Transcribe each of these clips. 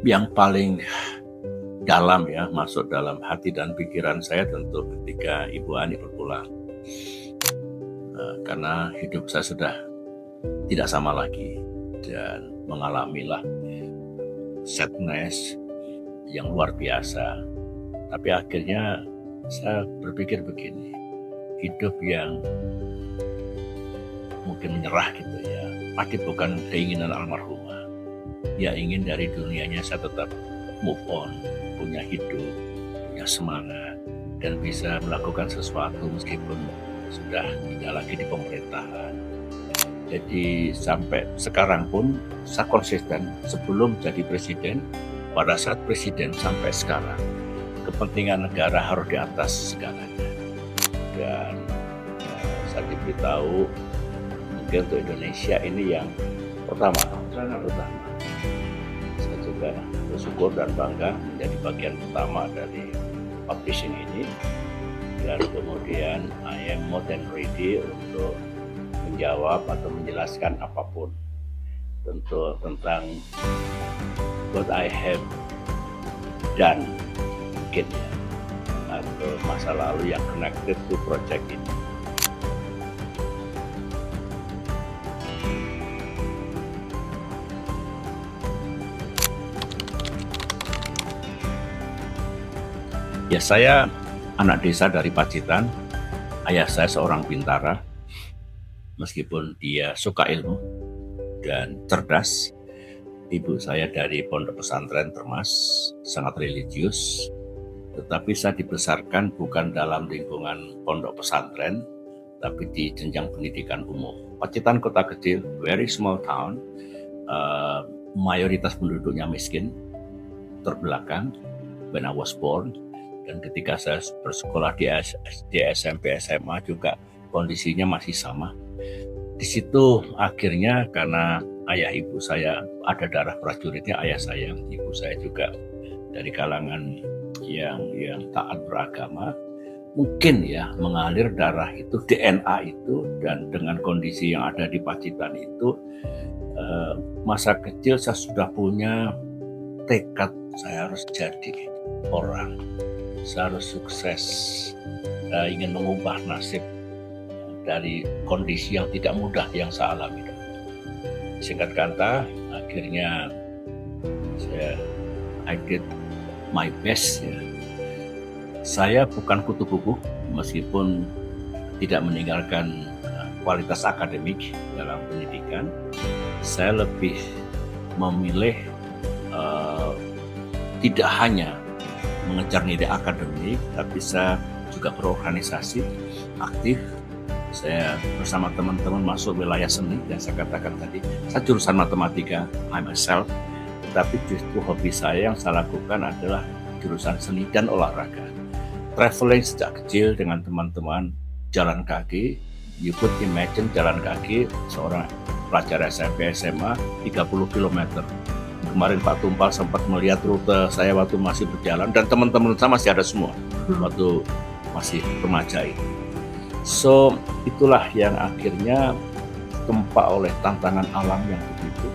Yang paling dalam ya, masuk dalam hati dan pikiran saya tentu ketika Ibu Ani berpulang. Karena hidup saya sudah tidak sama lagi dan mengalamilah sadness yang luar biasa. Tapi akhirnya saya berpikir begini, hidup yang mungkin menyerah gitu ya, pasti bukan keinginan almarhumah. Ya ingin dari dunianya saya tetap move on, punya hidup, punya semangat, dan bisa melakukan sesuatu meskipun sudah tidak lagi di pemerintahan. Jadi sampai sekarang pun saya konsisten sebelum jadi presiden, pada saat presiden sampai sekarang, kepentingan negara harus di atas segalanya. Dan saya diberitahu mungkin untuk Indonesia ini yang pertama, sangat utama. Saya juga bersyukur dan bangga menjadi bagian utama dari publishing ini. Dan kemudian I am more than ready untuk menjawab atau menjelaskan apapun tentu tentang what I have done mungkin ya, atau masa lalu yang connected to project ini. Ya, saya anak desa dari Pacitan. Ayah saya seorang bintara, meskipun dia suka ilmu dan cerdas. Ibu saya dari pondok pesantren Termas, sangat religius. Tetapi saya dibesarkan bukan dalam lingkungan pondok pesantren, tapi di jenjang pendidikan umum. Pacitan kota kecil, very small town, mayoritas penduduknya miskin, terbelakang when I was born. Dan ketika saya bersekolah di SMP, SMA juga kondisinya masih sama. Di situ akhirnya karena ayah ibu saya ada darah prajuritnya, ayah saya, ibu saya juga dari kalangan yang taat beragama, mungkin ya mengalir darah itu, DNA itu, dan dengan kondisi yang ada di Pacitan itu, masa kecil saya sudah punya tekad saya harus jadi orang. Saya harus sukses, ingin mengubah nasib dari kondisi yang tidak mudah yang saya alami. Singkat kata, akhirnya I did my best. Ya. Saya bukan kutu buku, meskipun tidak meninggalkan kualitas akademik dalam pendidikan. Saya lebih memilih tidak hanya mengejar nilai akademik, tapi saya juga berorganisasi aktif. Saya bersama teman-teman masuk wilayah seni, dan saya katakan tadi, saya jurusan matematika, I myself, tetapi justru hobi saya yang saya lakukan adalah jurusan seni dan olahraga. Traveling sejak kecil dengan teman-teman, jalan kaki, you could imagine jalan kaki seorang pelajar SMP SMA 30 km. Kemarin Pak Tumpal sempat melihat rute saya waktu masih berjalan, dan teman-teman saya masih ada semua waktu masih remaja itu. So itulah yang akhirnya tempa oleh tantangan alam yang begitu,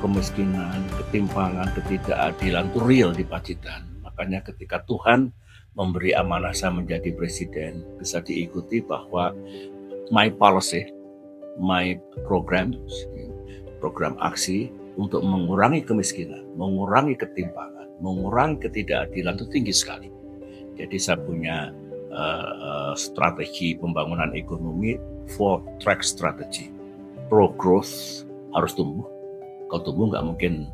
kemiskinan, ketimpangan, ketidakadilan itu real di Pacitan. Makanya ketika Tuhan memberi amanah saya menjadi presiden, bisa diikuti bahwa my policy, my program aksi untuk mengurangi kemiskinan, mengurangi ketimpangan, mengurangi ketidakadilan itu tinggi sekali. Jadi saya punya strategi pembangunan ekonomi, 4-track strategy. Pro growth, harus tumbuh. Kalau tumbuh nggak mungkin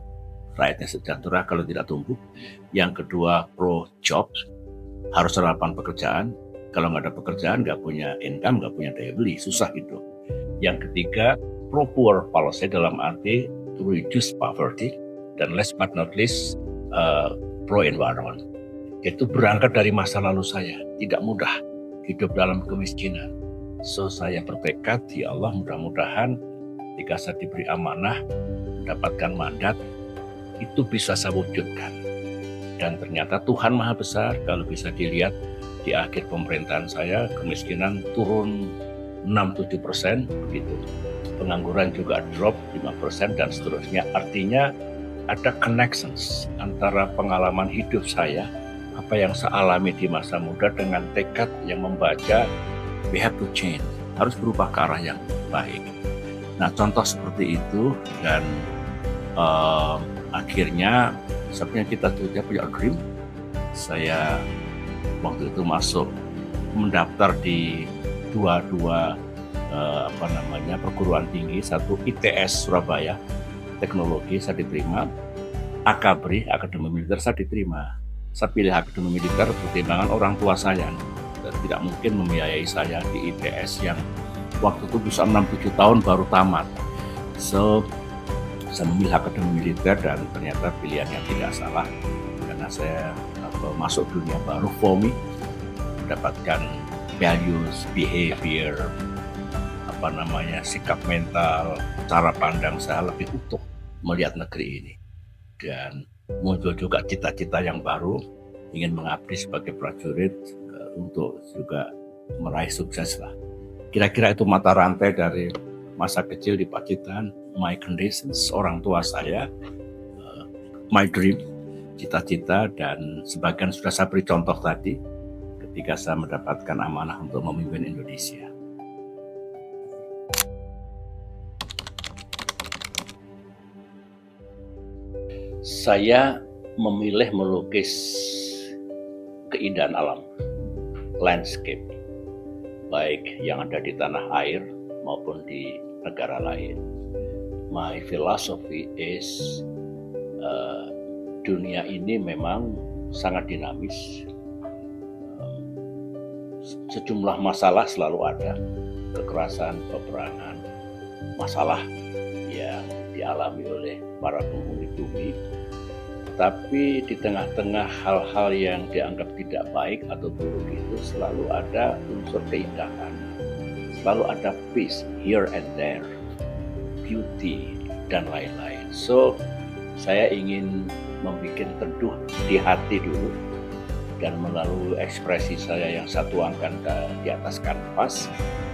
rakyatnya sejahtera kalau tidak tumbuh. Yang kedua, pro job, harus ada lapangan pekerjaan. Kalau nggak ada pekerjaan, nggak punya income, nggak punya daya beli, susah gitu. Yang ketiga, pro poor policy, dalam arti to reduce poverty, dan last but not least pro environment. Itu berangkat dari masa lalu saya, tidak mudah hidup dalam kemiskinan. So saya bertekad, ya Allah, mudah-mudahan ketika saya diberi amanah, mendapatkan mandat, itu bisa saya wujudkan. Dan ternyata Tuhan Maha Besar. Kalau bisa dilihat di akhir pemerintahan saya, kemiskinan turun 6-7%, begitu. Pengangguran juga drop 5% dan seterusnya. Artinya ada connections antara pengalaman hidup saya, apa yang saya alami di masa muda dengan tekad yang membaca we have to change, harus berubah ke arah yang baik. Nah, contoh seperti itu dan akhirnya saya punya cita-cita, punya dream. Saya waktu itu masuk mendaftar di dua perguruan tinggi, satu ITS Surabaya teknologi saya diterima, Akabri Akademi Militer saya diterima. Saya pilih Akademi Militer pertimbangan orang tua saya dan tidak mungkin membiayai saya di ITS yang waktu itu bisa 6-7 tahun baru tamat. So saya memilih Akademi Militer dan ternyata pilihan yang tidak salah karena saya masuk dunia baru for me, mendapatkan values, behavior, sikap mental, cara pandang saya lebih utuh melihat negeri ini. Dan muncul juga cita-cita yang baru, ingin mengabdi sebagai prajurit untuk juga meraih sukses lah. Kira-kira itu mata rantai dari masa kecil di Pacitan, my conditions, orang tua saya, my dream, cita-cita, dan sebagian sudah saya beri contoh tadi ketika saya mendapatkan amanah untuk memimpin Indonesia. Saya memilih melukis keindahan alam, landscape, baik yang ada di tanah air maupun di negara lain. My philosophy is dunia ini memang sangat dinamis. Sejumlah masalah selalu ada, kekerasan, peperangan, masalah yang dialami oleh para penghuni bumi. Tapi di tengah-tengah hal-hal yang dianggap tidak baik atau buruk itu selalu ada unsur keindahan, selalu ada peace here and there, beauty, dan lain-lain. So, saya ingin membuat teduh di hati dulu, dan melalui ekspresi saya yang saya tuangkan di atas kanvas,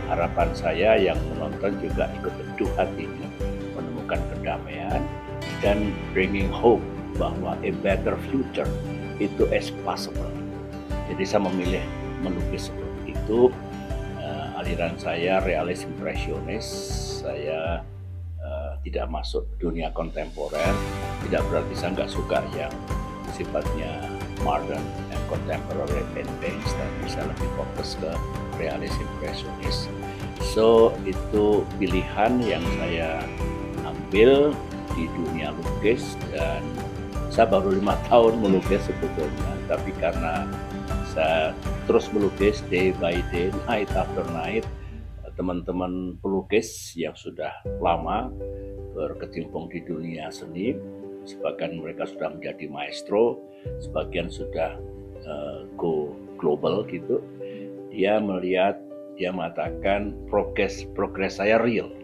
harapan saya yang menonton juga ikut teduh hatinya, menemukan kedamaian, dan bringing hope bahwa a better future itu is possible. Jadi saya memilih melukis seperti itu. Aliran saya realis impresionis. Saya tidak masuk dunia kontemporer. Tidak berarti saya nggak suka yang sifatnya modern and contemporary paintings, tapi saya lebih fokus ke realis impresionis. So itu pilihan yang saya ambil di dunia lukis, dan saya baru 5 tahun melukis sebetulnya, tapi karena saya terus melukis day by day, night after night, teman-teman pelukis yang sudah lama berkecimpung di dunia seni, sebagian mereka sudah menjadi maestro, sebagian sudah go global gitu. Dia mengatakan progres saya real.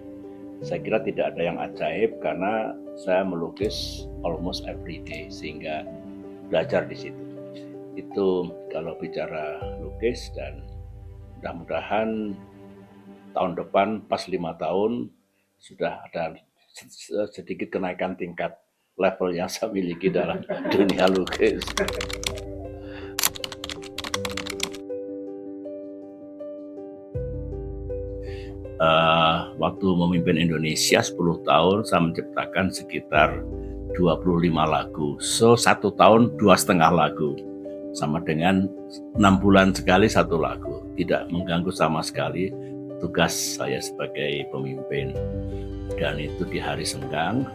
Saya kira tidak ada yang ajaib karena saya melukis almost every day, sehingga belajar di situ. Itu kalau bicara lukis, dan mudah-mudahan tahun depan pas 5 tahun sudah ada sedikit kenaikan tingkat level yang saya miliki dalam dunia lukis. Waktu memimpin Indonesia 10 tahun saya menciptakan sekitar 25 lagu. So 1 tahun 2,5 lagu, sama dengan 6 bulan sekali 1 lagu. Tidak mengganggu sama sekali tugas saya sebagai pemimpin. Dan itu di hari senggang.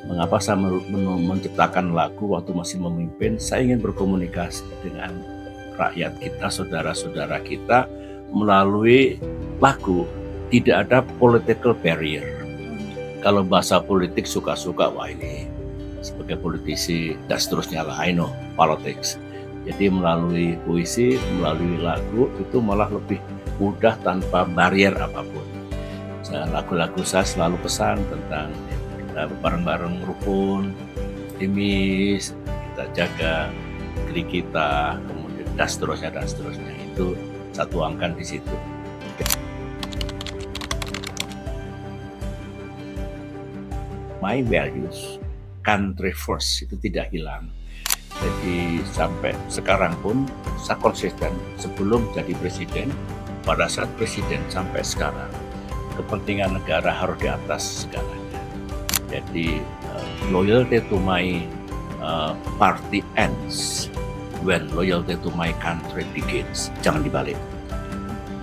Mengapa saya menciptakan lagu waktu masih memimpin? Saya ingin berkomunikasi dengan rakyat kita, saudara-saudara kita melalui lagu. Tidak ada political barrier. Kalau bahasa politik suka-suka, wah ini sebagai politisi dan seterusnya lah, I know politics. Jadi melalui puisi, melalui lagu itu malah lebih mudah tanpa barrier apapun. Lagu-lagu saya selalu pesan tentang kita bareng-bareng rukun, optimis, kita jaga diri kita, kemudian dan seterusnya. Itu saya tuangkan di situ. My values country first itu tidak hilang. Jadi sampai sekarang pun saya konsisten sebelum jadi presiden, pada saat presiden sampai sekarang, kepentingan negara harus di atas segalanya. Jadi loyalty to my party ends when loyalty to my country begins. Jangan dibalik.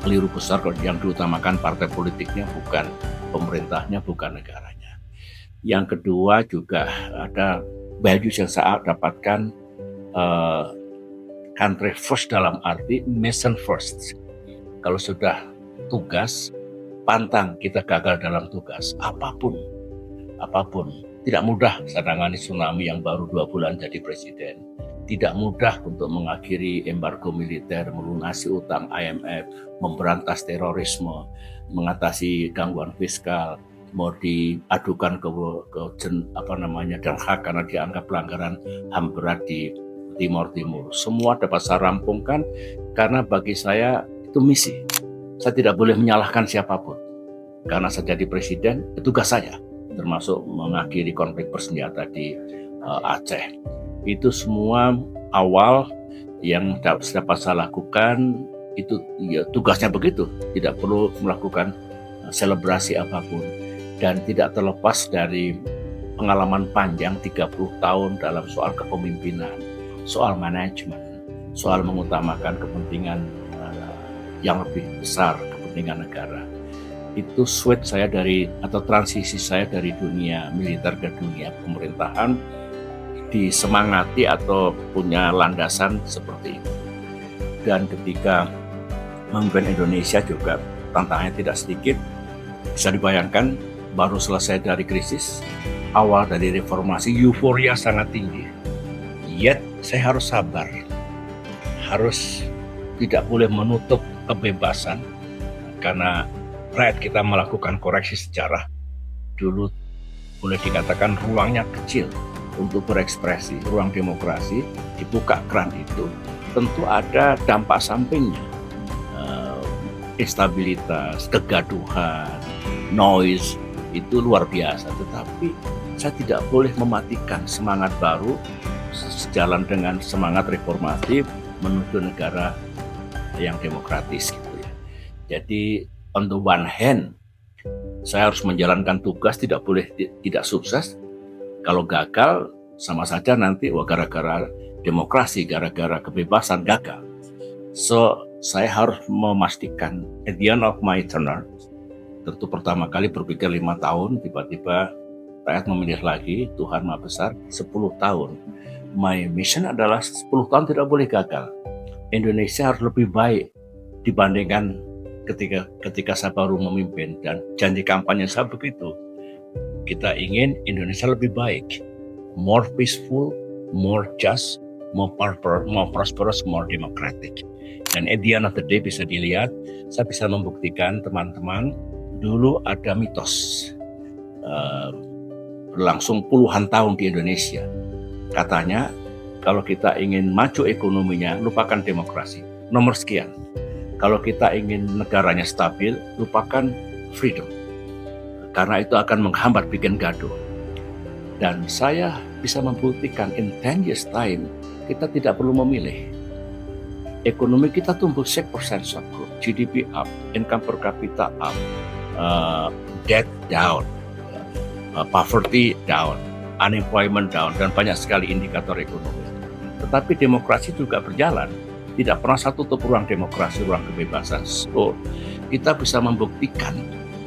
Keliru besar kalau yang diutamakan partai politiknya bukan pemerintahnya, bukan negaranya. Yang kedua juga ada values yang saya dapatkan, country first dalam arti mission first. Kalau sudah tugas, pantang kita gagal dalam tugas, apapun. Tidak mudah saya tangani tsunami yang baru 2 bulan jadi presiden. Tidak mudah untuk mengakhiri embargo militer, melunasi utang IMF, memberantas terorisme, mengatasi gangguan fiskal, mau diadukan ke Den Haag karena dianggap pelanggaran HAM berat di Timur. Semua dapat saya rampungkan karena bagi saya itu misi. Saya tidak boleh menyalahkan siapapun. Karena saya jadi presiden, tugas saya, termasuk mengakhiri konflik bersenjata di Aceh. Itu semua awal yang dapat saya lakukan, itu ya tugasnya begitu. Tidak perlu melakukan selebrasi apapun. Dan tidak terlepas dari pengalaman panjang 30 tahun dalam soal kepemimpinan, soal manajemen, soal mengutamakan kepentingan yang lebih besar, kepentingan negara. Itu switch saya transisi saya dari dunia militer ke dunia pemerintahan disemangati atau punya landasan seperti itu. Dan ketika memimpin Indonesia juga tantangannya tidak sedikit. Bisa dibayangkan baru selesai dari krisis, awal dari reformasi, euforia sangat tinggi. Yet saya harus sabar, harus tidak boleh menutup kebebasan karena rakyat kita melakukan koreksi sejarah. Dulu boleh dikatakan ruangnya kecil untuk berekspresi, ruang demokrasi, dibuka keran itu, tentu ada dampak sampingnya. Instabilitas, kegaduhan, noise, itu luar biasa. Tetapi saya tidak boleh mematikan semangat baru sejalan dengan semangat reformasi menuju negara yang demokratis gitu ya. Jadi on the one hand, saya harus menjalankan tugas, tidak boleh tidak sukses. Kalau gagal, sama saja nanti gara-gara demokrasi, gara-gara kebebasan gagal. So, saya harus memastikan at the end of my tenure, tentu pertama kali berpikir 5 tahun, tiba-tiba rakyat memilih lagi, Tuhan Maha Besar, 10 tahun. My mission adalah 10 tahun tidak boleh gagal. Indonesia harus lebih baik dibandingkan ketika saya baru memimpin, dan janji kampanye saya begitu. Kita ingin Indonesia lebih baik, more peaceful, more just, more prosperous, more democratic. Dan at the end of the day bisa dilihat, saya bisa membuktikan teman-teman, dulu ada mitos berlangsung puluhan tahun di Indonesia. Katanya kalau kita ingin maju ekonominya, lupakan demokrasi, nomor sekian. Kalau kita ingin negaranya stabil, lupakan freedom, karena itu akan menghambat bikin gaduh. Dan saya bisa membuktikan in 10 years time, kita tidak perlu memilih. Ekonomi kita tumbuh 6% growth, GDP up, income per capita up, debt down, poverty down, unemployment down, dan banyak sekali indikator ekonomi. Tetapi demokrasi juga berjalan. Tidak pernah saya tutup ruang demokrasi, ruang kebebasan. So, kita bisa membuktikan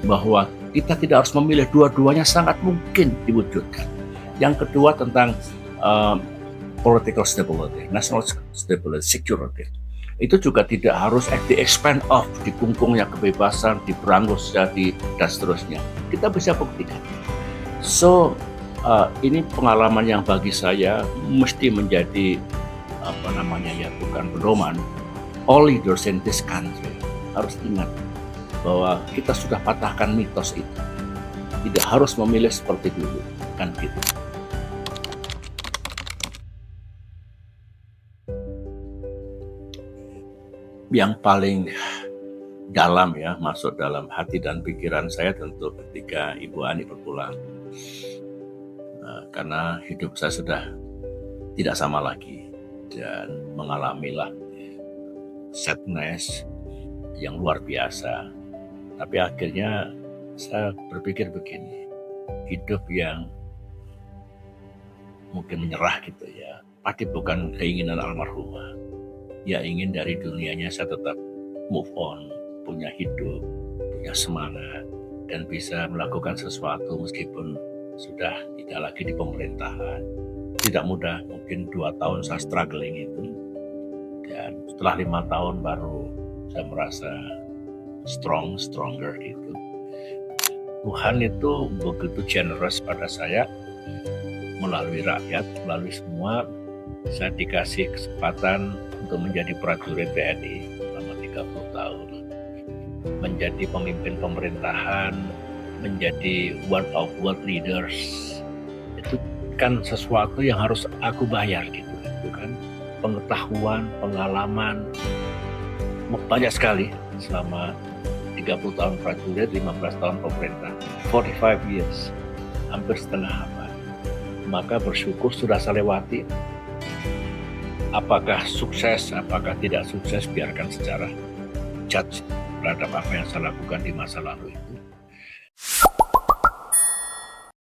bahwa kita tidak harus memilih, dua-duanya sangat mungkin diwujudkan. Yang kedua tentang political stability, national stability, security. Itu juga tidak harus at the expense of dikungkungnya kebebasan, diberangus dan seterusnya. Kita bisa buktikan. So, ini pengalaman yang bagi saya mesti menjadi bukan pedoman. All leaders in this country harus ingat bahwa kita sudah patahkan mitos itu. Tidak harus memilih seperti dulu, kan gitu. Yang paling dalam ya, masuk dalam hati dan pikiran saya tentu ketika Ibu Ani berpulang. karena hidup saya sudah tidak sama lagi dan mengalamilah sadness yang luar biasa. Tapi akhirnya saya berpikir begini, hidup yang mungkin menyerah gitu ya, pasti bukan keinginan almarhumah. Ya ingin dari dunianya saya tetap move on, punya hidup, punya semangat, dan bisa melakukan sesuatu meskipun sudah tidak lagi di pemerintahan. Tidak mudah, mungkin 2 tahun saya struggling itu, dan setelah 5 tahun baru saya merasa stronger gitu. Tuhan itu begitu generous pada saya, melalui rakyat, melalui semua. Saya dikasih kesempatan untuk menjadi prajurit TNI selama 30 tahun, menjadi pemimpin pemerintahan, menjadi one of world leaders. Itu kan sesuatu yang harus aku bayar gitu, itu kan pengetahuan, pengalaman banyak sekali selama 30 tahun prajurit, 15 tahun pemerintah, 45 years, hampir setengah abad. Maka bersyukur sudah saya lewati. Apakah sukses, apakah tidak sukses, biarkan sejarah judge terhadap apa yang saya lakukan di masa lalu.